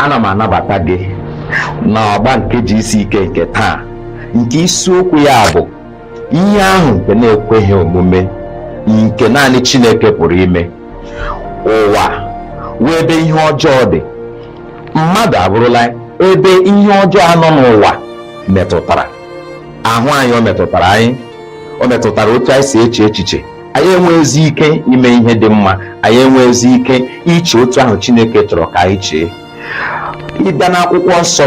ana m anabata gị na ọgba nke GCK nke taa, nke isiokwu ya bụ ihe ahụ nke na-ekweghị omume nke naanị Chineke pụrụ ime. Ụwa wee ebe ihe ọjọọ dị, mmadụ abụrụla ebe ihe ọjọọ anọ n'ụwa metụtara. Ahụ anyị o metụtara anyị, o metụtara otu anyị si eche echiche. Anyị enweghịzi ike ime ihe dị mma, anyị enweghịzi ike iche otu ahụ Chineke chọrọ ka anyị chee. Ịbịa n'akwụkwọ nsọ,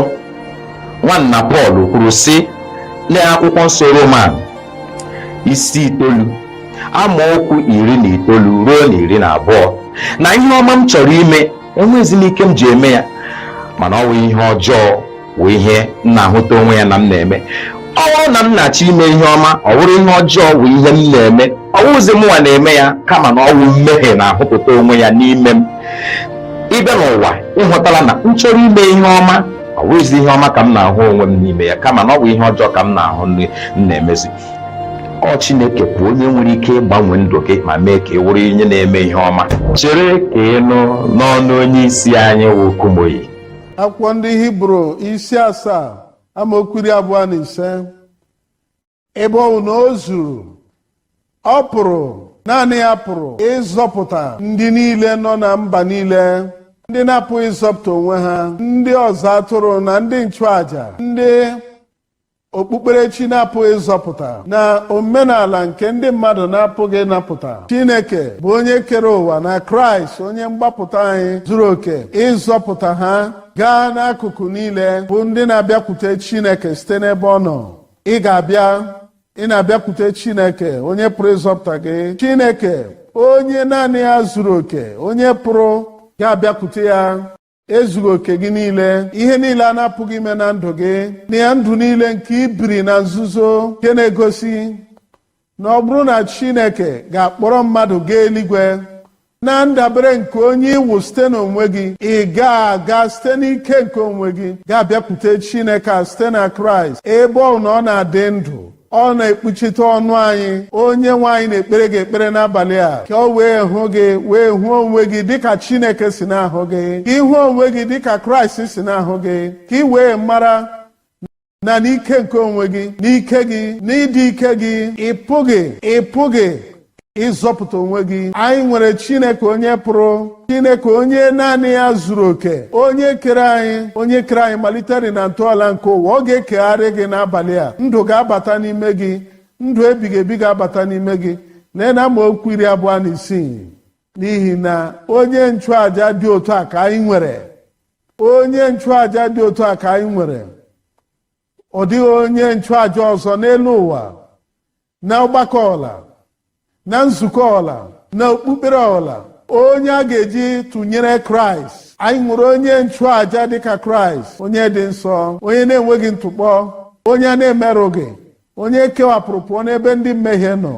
nwanna Pọl kwuru sị, lee akwụkwọ nsọ Roman isi 9 amaokwu 19 ruo na 22, na ihe ọma m chọrọ ime enweghịzi m ike m ji eme ya, mana ọ bụ ihe ọjọọ bụ ihe m na-ahụta onwe ya na m na-eme. Ọ bụrụ na m na-achọ ime ihe ọma, ọ bụrụ ihe ọjọọ bụ ihe m na-eme, ọ bụghịzi mụnwa na-eme ya, kama na ọ bụ mmehie na-ahụpụta onwe ya n'ime m. Ịbịa n'ụwa ịhụtala na m chọrọ ime ihe ọma, ọ bụghịzi ihe ọma ka m na-ahụ onwe m n'ime ya, kama na ọ bụ ihe ọjọọ ka m na-ahụ m na-emezi. Ọ Chineke bụ onye nwere ike ịgbanwe ndụ gị ma mee ka ị wụrụ onye na-eme ihe ọma. Chere ka ị nụ n'ọnụ onye isi anyị wụ Kumuyi. Akwụkwọ ndị Hibru isi 7 amaokwu 25, ebe ọ bụ na o zuru, ọ pụrụ, naanị ya pụrụ ịzọpụta ndị niile nọ na mba niile, ndị na-apụghị ịzọpụta onwe ha, ndị ọzọ atụrụ na ndị nchụaja, ndị okpukperechi na-apụghị ịzọpụta, na omenala nke ndị mmadụ na-apụghị ịnapụta. Chineke bụ onye kere ụwa na Kraịst onye mgbapụta anyị zuru oke ịzọpụta ha gaa n'akụkụ niile, bụ ndị na-abịakwute Chineke site n'ebe ọ nọ. Ị ga-abịa, ị na-abịakwute Chineke onye pụrụ ịzọpụta gị. Chineke onye naanị ya zuru oke, onye pụrụ ga-abịakwute ya ezughị oke gị niile, ihe niile a na-apụghị ime na ndụ gị, na ya ndụ niile nke ibiri na nzuzo, nke na-egosi na ọ bụrụ na Chineke ga-akpọrọ mmadụ gaa eluigwe na ndabere nke onye iwu site n'onwe gị, ị ga-aga site n'ike nke onwe gị ga-abịakwute Chineke a site na Kraịst, ebe ọ na ọ na-adị ndụ. Ọ na-ekpuchite ọnụ anyị. Onye nwe anyị na-ekpere gị ekpere n'abalị a ka o wee hụ gị, wee hụ onwe gị dịka Chineke si na-ahụ gị, ka ịhụ onwe gị dịka Kraịst si na-ahụ gị, ka ị wee mara na n'ike nke onwe gị, n'ike gị, n'ịdị ike gị, ị pụghị ịzọpụta onwe gị. Anyị nwere Chineke onye pụrụ, Chineke onye naanị ya zuru oke, onye kere anyị malitere na ntọala nke ụwa. Ọ ga-ekegharị gị n'abalị a. Ndụ ga-abata n'ime gị, ndụ ebighị ebi ga-abata n'ime gị. Lee na amaokwu 26, n'ihi na onye nchụaja dị otu a ka anyị nwere, onye nchụaja dị otu a ka anyị nwere. Ọ dịghị onye nchụaja ọzọ n'elu ụwa, na ọgbakọ ọla, na nzukọ ọla, na okpukpere ọla, onye a ga-eji tụnyere Kraịst. Anyị nwere onye nchụaja dịka Kraịst, onye dị nsọ, onye na-enweghị ntụkpọ, onye a na-emerụghị, onye kewapụrụ pụọ n'ebe ndị mmehie nọ,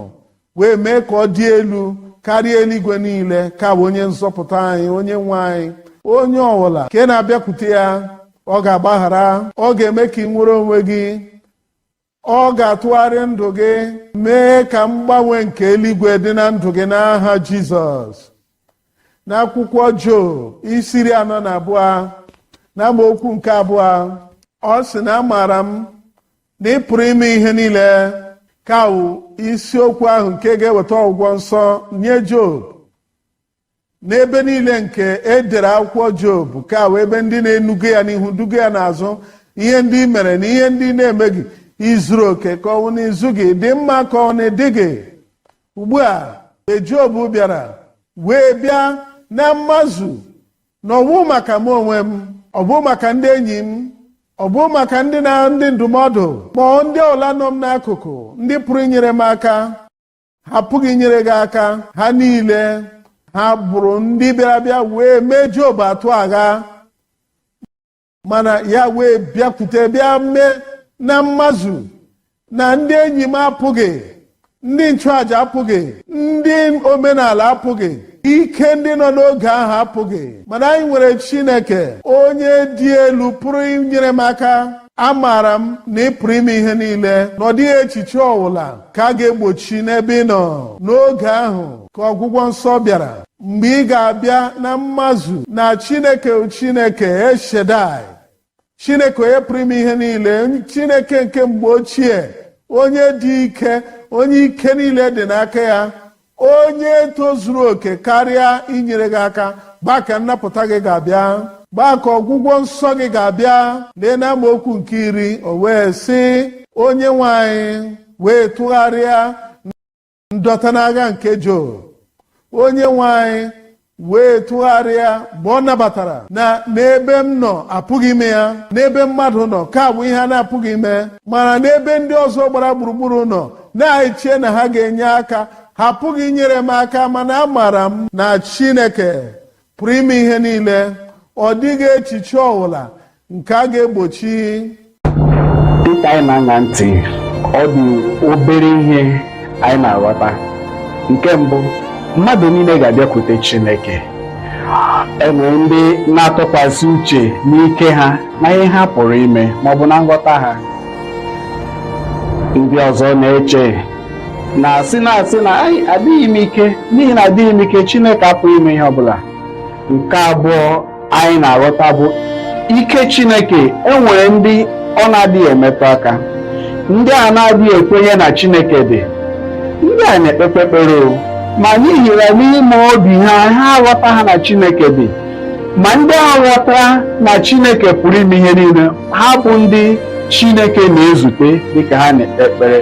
wee mee ka ọ dị elu karịa eluigwe niile, ka bụ onye nzọpụta anyị, onye nwe anyị. Onye ọbụla nke na-abịakwute ya, ọ ga-agbaghara, ọ ga-eme ka ị nwere onwe gị, ọ ga-atụgharị ndụ gị, mee ka mgbanwe nke eluigwe dị na ndụ gị n'aha Jizọs. N'akwụkwọ Job isi 42 na amaokwu nke 2, ọ sị na amaara m na ị pụrụ ime ihe niile, ka wụ isiokwu ahụ nke ga-eweta ọgwụgwọ nsọ nye Job. N'ebe niile nke edere akwụkwọ Job, ka wụ ebe ndị na-enuga ya n'ihu, duga ya n'azụ, ihe ndị mere na ihe ndị na-eme gị, izuru oke ka ọ na izu gị, dị mma ka ọ na-edị gị. Ugbu a Job bịara wee bịa na mmazụ, na ọ bụ maka m onwe m, ọ bụ maka ndị enyi m, ọ bụ maka ndị ndụmọdụ, ma ndị ọla nọ m n'akụkụ, ndị pụrụ inyere m aka, ha pụghị inyere gị aka. Ha niile ha bụrụ ndị bịara wee mee Job atụ agha, mana ya wee bịakwute bịa mee na mmazụ, na ndị enyi m apụghị, ndị nchụaja apụghị, ndị omenala apụghị, ike ndị nọ n'oge ahụ apụghị. Mana anyị nwere Chineke onye dị elu pụrụ inyere m aka. Amaara m na ị pụrụ ime ihe niile, na ọ dịghị echiche ọbụla ka a ga-egbochi n'ebe ị nọ. N'oge ahụ ka ọgwụgwọ nsọ bịara, mgbe ị ga-abịa na mmazu na Chineke Eshedai, Chineke onye pụrụ ime ihe niile, Chineke nke mgbe ochie, onye dị ike, onye ike niile dị n'aka ya, onye tozuru oke karịa inyere gị aka, gbaa ka nnapụta gị ga-abịa, gbaa ka ọgwụgwọ nsọ gị ga-abịa. Lee na amaokwu nke 10, o wee sị, onye nwanyị wee tụgharịa ndọta n'agha nke Job. Onye nwanyị wee tụgharịa mgbe ọ nabatara na n'ebe m nọ apụghị ime ya, n'ebe mmadụ nọ ka bụ ihe a na-apụghị ime, mana n'ebe ndị ọzọ gbara gburugburu nọ na-eche na ha ga-enye aka, ha apụghị inyere m aka, mana amaara m na Chineke pụrụ ime ihe niile. Ọ dịghị echiche ọbụla nke a ga-egbochi. Dịka anyị na-aṅa ntị, ọ dị obere ihe anyị na-aghọta. Nke mbụ, mmadụ niile ga-abịakwute Chineke. Enwere ndị na-atụkwasị uche n'ike ha na ihe ha pụrụ ime maọbụ na nghọta ha. Ndị ọzọ na-eche na-asị na adịghị m ike, n'ihi na adịghị m ike, Chineke apụghị ime ihe ọbụla. Nke abụọ anyị na-aghọta bụ ike Chineke. Enwere ndị ọ na-adịghị emetụ aka, ndị a na-adịghị ekwenye na Chineke dị, ndị a na-ekpekpe ekpere, ma n'ihi na n'ime obi ha aghọta ha na Chineke dị. Ma ndị a ghọtara na Chineke pụrụ ime ihe niile, ha bụ ndị Chineke na-ezute dịka ha na-ekpe ekpere.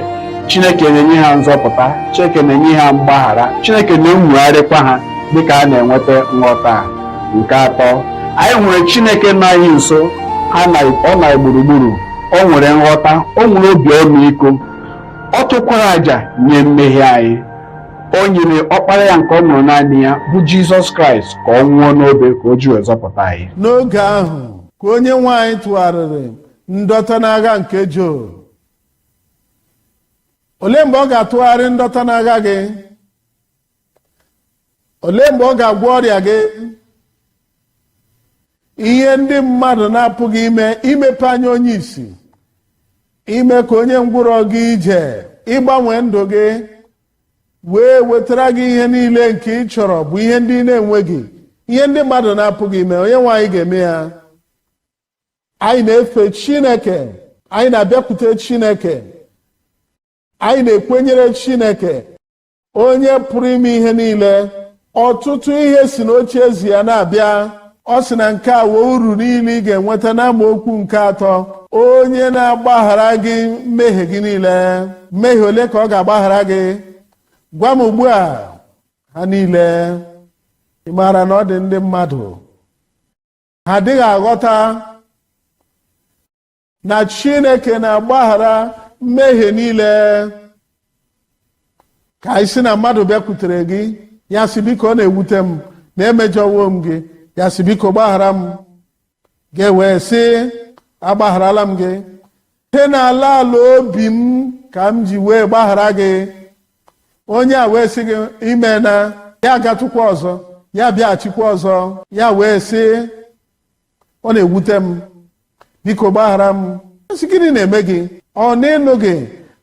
Chineke na-enye ha nzọpụta, Chineke na-enye ha mgbaghara, Chineke na-enwegharịkwa ha dịka ha na-enweta nghọta. Nke atọ, anyị nwere Chineke nọ anyị nso, ọ na gburugburu, o nwere nghọta, o nwere obi ọmịiko, ọ tụkwara àjà nye mmehie anyị. O nyere ọkpara ya nke ọ mụrụ naanị ya bụ Jizọs Kraịst ka ọ nwụọ n'obe ka o ji wee zọpụta anyị. N'oge ahụ ka onye nwanyị tụgharịrị ndọta n'agha nke Job. Olee mgbe ọ ga-atụgharị ndọta n'agha gị? Olee mgbe ọ ga-agwọ ọrịa gị? Ihe ndị mmadụ na-apụghị imepe anya onye isi, ime ka onye ngwụrọ gị ije, ịgbanwe ndụ gị, wee wetara gị ihe niile nke ị chọrọ, bụ ihe ndị na-enweghị, ihe ndị mmadụ na-apụghị ime. Onye nwanyị ga-eme ya. Anyị na-efe Chineke, anyị na-abịakwute Chineke, anyị na-ekwenyere Chineke, onye pụrụ ime ihe niile. Ọtụtụ ihe si n'oche ezi ya na-abịa. Ọ sị na nke a wee uru niile ị ga-enweta n'amaokwu nke 3, onye na-agbaghara gị mmehie gị niile. Mmehie ole ka ọ ga-agbaghara gị? Gwa m ugbu a ha niile. Ị maara na ọ dị ndị mmadụ ha adịghị aghọta na Chineke na-agbaghara mmehie niile. Ka anyị sị na mmadụ bịakwutere gị, ya sị biko, ọ na-ewute m na emejọwo m gị, ya sị biko gbaghara m, ga-ewee sị agbagharala m gị. Site n'ala obi m ka m ji wee gbaghara gị. Onye a wee sị gị ime na ya agatụkwa ọzọ, ya bịaghachikwa ọzọ, ya wee sị ọ na-ewute m, biko gbaghara m. Asị gịnị na-eme gị? Ọ n'ịnụ gị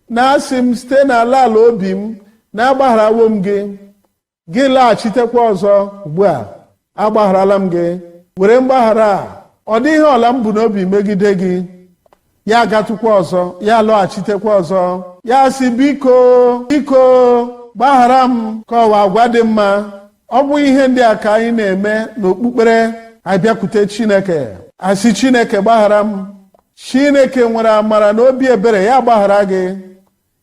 na asị m site n'ala obi m na agbagharawo m gị, gị laghachitekwa ọzọ. Ugbu a agbagharala m gị, were mgbaghara a. Ọ dịghị ọla m bụ n'obi megide gị. Ya agatụkwa ọzọ, ya lọghachitekwa ọzọ, ya sị biko gbaghara m, ka ọwa agwa dị mma. Ọ bụ ihe ndị a ka anyị na-eme n'okpukpere. Anyị bịakwute Chineke, asị Chineke gbaghara m. Chineke nwere amara na obi ebere, ya gbaghara gị.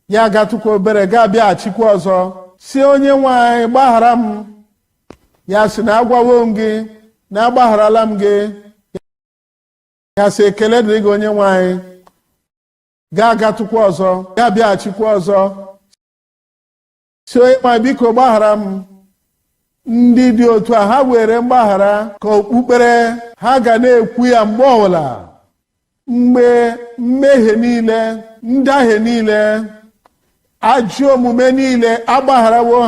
Ya agatụkwa obere, ga-abịaghachikwa ọzọ, si onye nwanyị gbaghara m. Ya sị na agwawo m gị na agbagharala m gị. Ya sị ekele dịrị gị onye nwanyị, ga-agatụkwa ọzọ, ga-abịaghachikwa ọzọ, si onye nwanyị biko gbaghara m. Ndị dị otu a, ha were mgbaghara ka okpukpere. Ha ga na-ekwu ya mgbe ọbụla, mgbe mmehie niile, ndahie niile, ajọ omume niile agbagharawo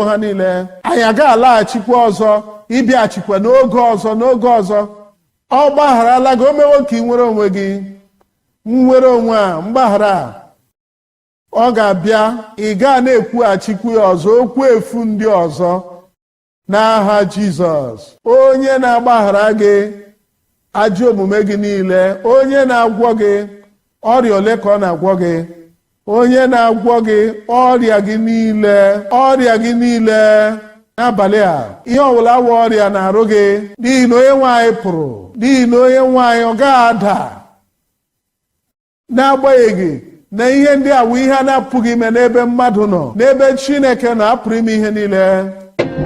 ha niile. Anyị agaghị alaghachikwa ọzọ, ịbịaghachikwa n'oge ọzọ. Ọ gbagharala gị, o mewo ka ị nwere onwe gị. Nwere onwe a, mgbaghara ọ ga-abịa, ị gaa na-ekwughachikwu ya ọzọ, okwu efu ndị ọzọ. n'aha Jizọs. Onye na-agbaghara gị ajọ omume gị niile, onye na-agwọ gị ọrịa ole ka ọ na-agwọ gị, onye na-agwọ gị ọrịa gị niile n'abalị a, ihe ọbụla wụ ọrịa na-arụ gị, n'ihi na onye nwaanyị pụrụ, n'ihi na onye nwaanyị ọ gaghị ada, n'agbanyeghị na ihe ndị a wụ ihe a na-apụghị ime n'ebe mmadụ nọ, n'ebe Chineke nọ apụrụ ime ihe niile.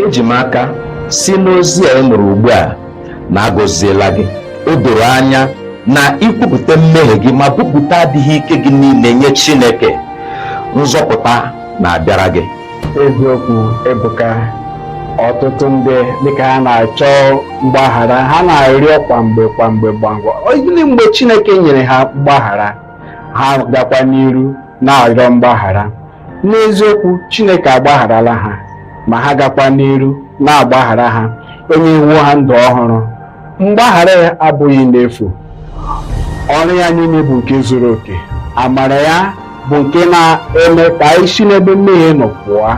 Eji m aka si n'ozi a ị nụrụ ugbu a na agọziela gị. O doro anya na ikwupụta mmehie gị ma kwupụta adịghị ike gị niile nye Chineke, nzọpụta na-abịara gị. Eziokwu ebuka, ọtụtụ ndị dịka ha na-achọ mgbaghara, ha na-arịọ kwamgbe gịnị mgbe Chineke nyere ha mgbaghara, ha gakwa n'iru na-arịọ mgbaghara. N'eziokwu Chineke agbagharala ha, ma ha gakwa n'iru na-agbaghara ha, onye iwu ha ndụ ọhụrụ. Mgbaghara ya abụghị n'efu, ọrụ ya niile bụ nke zuru oke, amara ya bụ nke na-eme ka anyị si n'ebe mmehie nọ pụọ,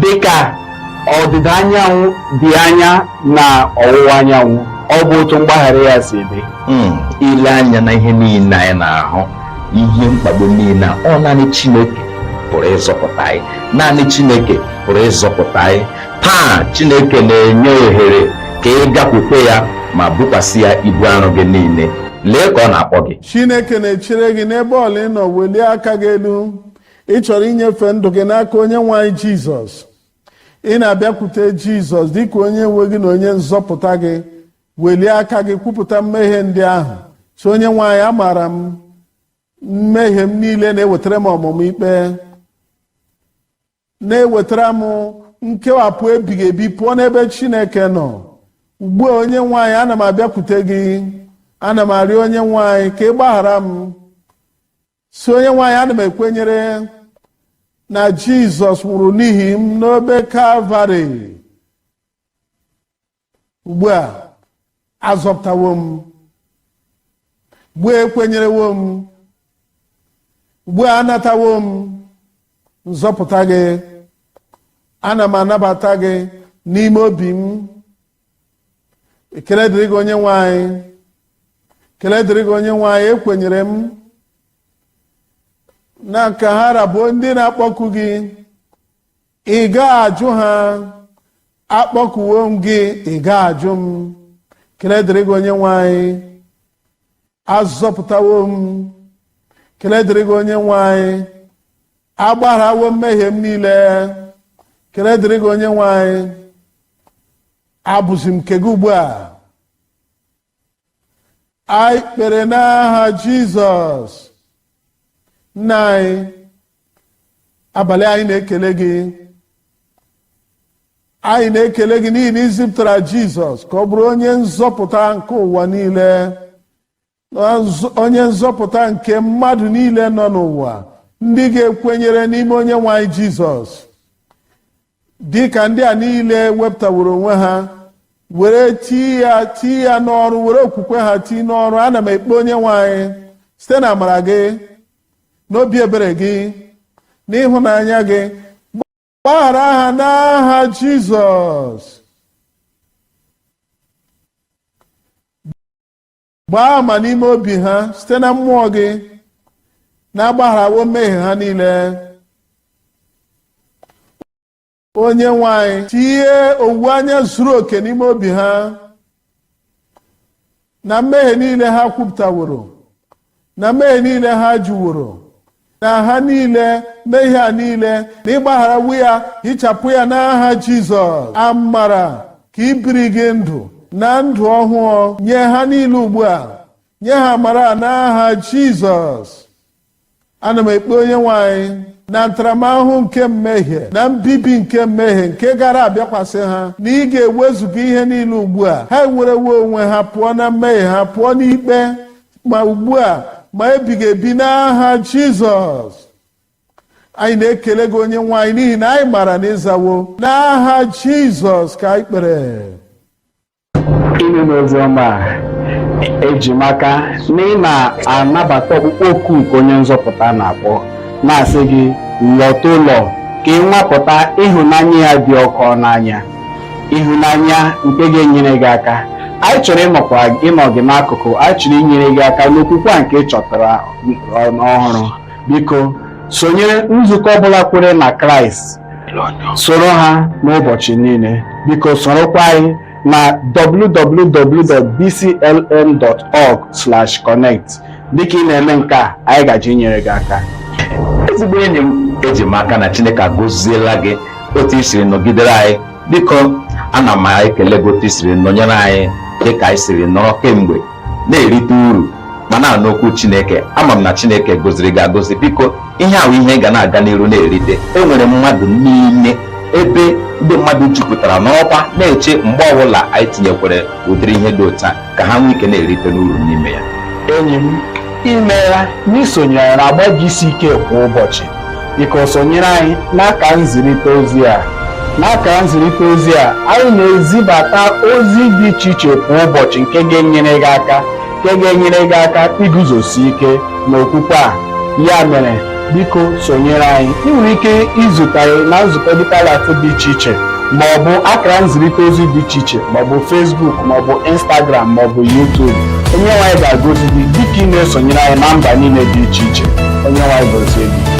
dịka ọdịda anyanwụ dị anya na ọwụwa anyanwụ. Ọ bụ otu mgbaghara ya si dị. Ile anya na ihe niile anyị na-ahụ, ihe mkpagbu niile, ọ naanị Chineke pụrụ ịzọpụta anyị, naanị Chineke pụrụ ịzọpụta anyị. Taa Chineke na-enye ohere ka ị gakwute ya ma bukwasị ya ibu arọ gị niile. Lee ka ọ na-akpọ gị. Chineke na-echere gị n'ebe ọla ị nọ. Welie aka gị elu. Ị chọrọ inyefe ndụ gị n'aka onye nwe anyị Jizọs. Ị na-abịakwute Jizọs dịka onye nwe gị na onye nzọpụta gị. Welie aka gị, kwupụta mmehie ndị ahụ. So onye nwe anyị, amaara m mmehie m niile na-ewetara m ọmụmụ ikpe, na-ewetara m nkewapụ ebighị ebi pụọ n'ebe Chineke nọ. Ugbu a onye nwe anyị, ana m abịakwute gị, ana m arịọ onye nwe anyị ka ị gbaghara m. Si onye nwe anyị, ana m ekwenyere na Jizọs nwụrụ n'ihi m n'obe Kalvarị. Ugbu a azọpụtawo m, ugbu a ekwenyerewo m, ugbu a anatawo m nzọpụta gị. Ana m anabata gị n'ime obi m. Ekele dịrị gị onye nwe anyị, ekele dịrị gị onye nwe anyị. Ekwenyere m na ka ha rabụ ndị na-akpọku gị, ị gaghị ajụ ha. Akpọkuwo m gị, ị gaghị ajụ m. Ekele dịrị gị onye nwe anyị, azọpụtawo m. Ekele dịrị gị onye nwe anyị, agbagharawo mmehie m niile. Ekele dịrị gị onye nwe anyị, abụzi m nke gị ugbu a. Anyị kpere n'aha Jizọs. Nna anyị, abalị anyị na-ekele gị. Anyị na-ekele gị n'ihi na ị zipụtara Jizọs ka ọ bụrụ onye nzọpụta nke ụwa niile, onye nzọpụta nke mmadụ niile nọ n'ụwa, ndị ga-ekwenyere n'ime onye nwe anyị Jizọs. Dị ka ndị a niile wepụtaworo onwe ha, were tii ya n'ọrụ, were okwukwe ha tii n'ọrụ. Ana m ekpe onye nwe anyị, site na amara gị, n'obi ebere gị, n'ịhụnanya gị, gbaghara ha n'aha Jizọs. Gbaa ama n'ime obi ha site na mmụọ gị, na-agbagharawo mmehie ha niile. Onye nwe anyị, tinye owuwe anya zuru oke n'ime obi ha, na mmehie niile ha kwupụtaworo, na mmehie niile ha jụworo, na ha niile, mmehie ha niile, na ịgbagharawo ya, hichapụ ya n'aha Jizọs. Amara ka ibiri gị ndụ na ndụ ọhụụ nye ha niile ugbu a. Nye ha amara n'aha Jizọs. Ana m ekpe onye nwe anyị na ntaramahụhụ nke mmehie na mbibi nke mmehie nke gara abịakwasị ha, na ị ga-ewezuga ihe niile ugbu a. Ha ewerewo onwe ha pụọ na mmehie ha, pụọ n'ikpe, ma ugbu a ma ebighị ebi n'aha Jizọs. Anyị na-ekele gị onye nwe anyị n'ihi na anyị mara na ịzawo. N'aha Jizọs ka anyị kpere. Ime n'ozi ọma eji maka na ị na-anabata ọkpụkpọ oku nke onye nzọpụta na-akpọ, na-asị gị lọta ụlọ ka ị nwapụta ịhụnanya ya dị ọkụ n'anya. ịhụnanya nke ga-enyere gị aka. Anyị chọrọ ịnọ gị n'akụkụ, anyị chọrọ inyere gị aka n'okwukwe a nke ị chọtara ọhụrụ. Biko sonyere nzukọ ọbụla kwere na Kraịst, soro ha n'ụbọchị niile. Biko sorokwa anyị na www.bclm.org/connect. Dịka ị na-eme nke a, anyị gaji inyere gị aka. Ezigbo enyi m, eji m aka na Chineke agọziela gị otu i siri nọgidere anyị. Biko ana m ekele gị otu i siri nọnyere anyị dịka anyị siri nọrọ kemgbe na-erite uru ma na-anụ okwu Chineke. Ama m na Chineke gọziri gị agọzi. Biko ihe ahụ ihe ga na-aga n'iru na-erite. Enwere mmadụ niile ebe ndị mmadụ jupụtara n'ọkwa na-eche mgbe ọbụla anyị tinyekwere ụdịrị ihe dị otu a ka ha nwee ike na-erite n'uru n'ime ya. Enyi m, imeela n'isonyere na agba GCK kwa ụbọchị. Biko sonyere anyị n'aka nzirịta ozi a. N'aka nzirịta ozi a, anyị na-ezibata ozi dị iche iche kwa ụbọchị nke ga-enyere gị aka iguzosi ike n'okwukwe a. Ya mere, biko sonyere anyị. Ị nwere ike izute anyị na nzukọ dịkalatị dị iche iche, ma ọ bụ akara nzirịta ozi dị iche iche, ma ọ bụ Facebook, ma ọ bụ Instagram, ma ọ bụ YouTube. Onye nwe anyị ga-agọzi gị dịka ị na-esonyere anyị na mba niile dị iche iche. Onye nwe anyị gọzie gị.